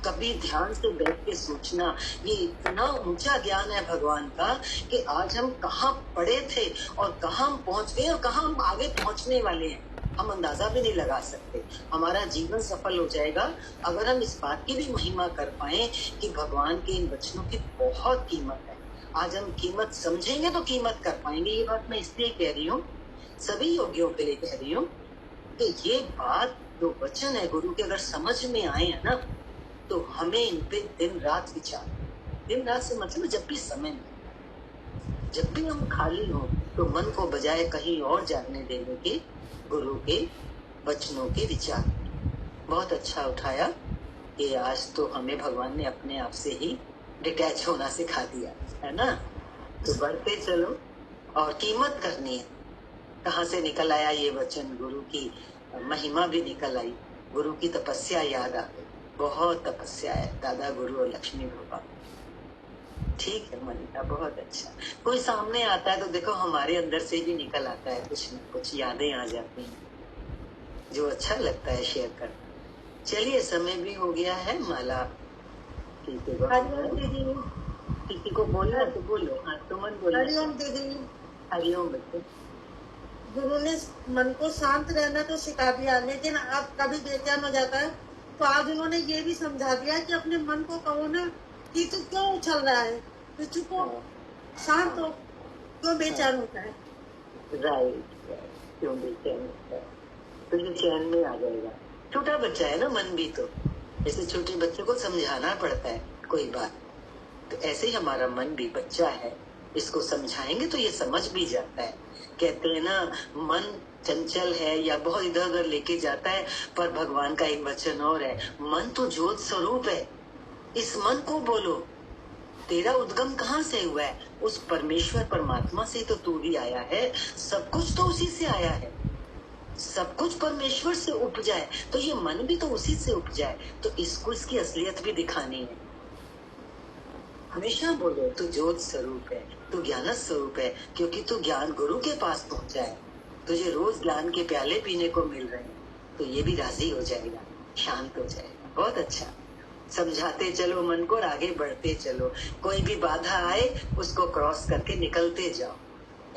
कभी ध्यान से बैठ के सोचना, ये इतना ऊंचा ज्ञान है भगवान का कि आज हम कहाँ पड़े थे और कहाँ हम पहुंच गए और कहाँ हम आगे पहुंचने वाले हैं, हम अंदाजा भी नहीं लगा सकते। हमारा जीवन सफल हो जाएगा अगर हम इस बात की भी महिमा कर पाए कि भगवान के इन वचनों की बहुत कीमत है। आज हम कीमत समझेंगे तो कीमत कर पाएंगे। ये बात मैं इसलिए कह रही हूँ, सभी योगियों के लिए कह रही हूँ कि ये बात जो वचन है गुरु के अगर समझ में आए है ना, तो हमें इन पे दिन रात विचार, दिन रात से मतलब जब भी समय मिले, जब भी हम खाली हो, तो मन को बजाय कहीं और जाने देने के गुरु के वचनों के विचार। बहुत अच्छा उठाया कि आज तो हमें भगवान ने अपने आप से ही डिटैच होना सिखा दिया है ना। तो बढ़ते चलो और कीमत करनी है। कहाँ से निकल आया ये वचन? गुरु की महिमा भी निकल आई, गुरु की तपस्या याद आ गई। बहुत तपस्या है दादा गुरु और लक्ष्मी बाबा। ठीक है मलिका, बहुत अच्छा। कोई सामने आता है तो देखो हमारे अंदर से भी निकल आता है, कुछ न कुछ यादें आ जाती हैं जो अच्छा लगता है शेयर करना। चलिए समय भी हो गया है। माला ठीक है, हरिओम दीदी। किसी को बोलना तो बोलो। हाँ सुमन बोलो। हरिओम दीदी। हरिओम बच्चे। गुरु ने मन को शांत रहना तो सिखा दिया, लेकिन अब कभी बेचैन हो जाता है तो आज उन्होंने ये भी समझा दिया कि अपने मन को कहो ना कि तू क्यों उछल रहा है, तो चुपो, शांत हो, क्यों बेचैन होता है। राइट, क्यों बेचैन होता है, तो ये चैन में आ जाएगा। छोटा बच्चा है ना मन भी, तो जैसे छोटे बच्चे को समझाना पड़ता है कोई बात, तो ऐसे ही हमारा मन भी बच्चा है, इसको समझाएंगे तो ये समझ भी जाता है। कहते हैं ना मन चंचल है या बहुत इधर उधर लेके जाता है, पर भगवान का एक वचन और है, मन तो ज्योत स्वरूप है। इस मन को बोलो, तेरा उद्गम कहाँ से हुआ है? उस परमेश्वर परमात्मा से तो तू भी आया है, सब कुछ तो उसी से आया है, सब कुछ परमेश्वर से उपजा है, तो ये मन भी तो उसी से उपजा है। तो इसको इसकी असलियत भी दिखानी है। हमेशा बोलो तू ज्योत स्वरूप है, तू ज्ञान स्वरूप है, क्योंकि तू ज्ञान गुरु के पास पहुंचा है, तुझे रोज ज्ञान के प्याले पीने को मिल रहे हैं, तो ये भी राजी हो जाएगा, शांत हो जाएगा। बहुत अच्छा, समझाते चलो मन को और आगे बढ़ते चलो। कोई भी बाधा आए उसको क्रॉस करके निकलते जाओ,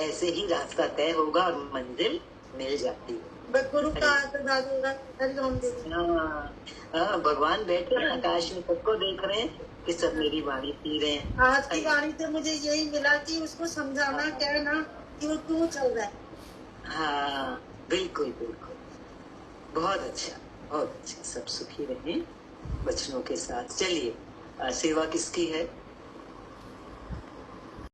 ऐसे ही रास्ता तय होगा और मंजिल मिल जाती है। बस गुरु का आशीर्वाद होगा। हरिओम दीदी। हाँ, भगवान बैठे हैं आकाश में, सबको देख रहे हैं कि सब मेरी वाणी पी रहे हैं। आज की वाणी से मुझे यही मिला कि उसको समझाना, कहना कि वो क्यों चल रहा है। हाँ बिल्कुल बिल्कुल, बहुत अच्छा बहुत अच्छा। सब सुखी रहें बच्चों के साथ। चलिए, सेवा किसकी है?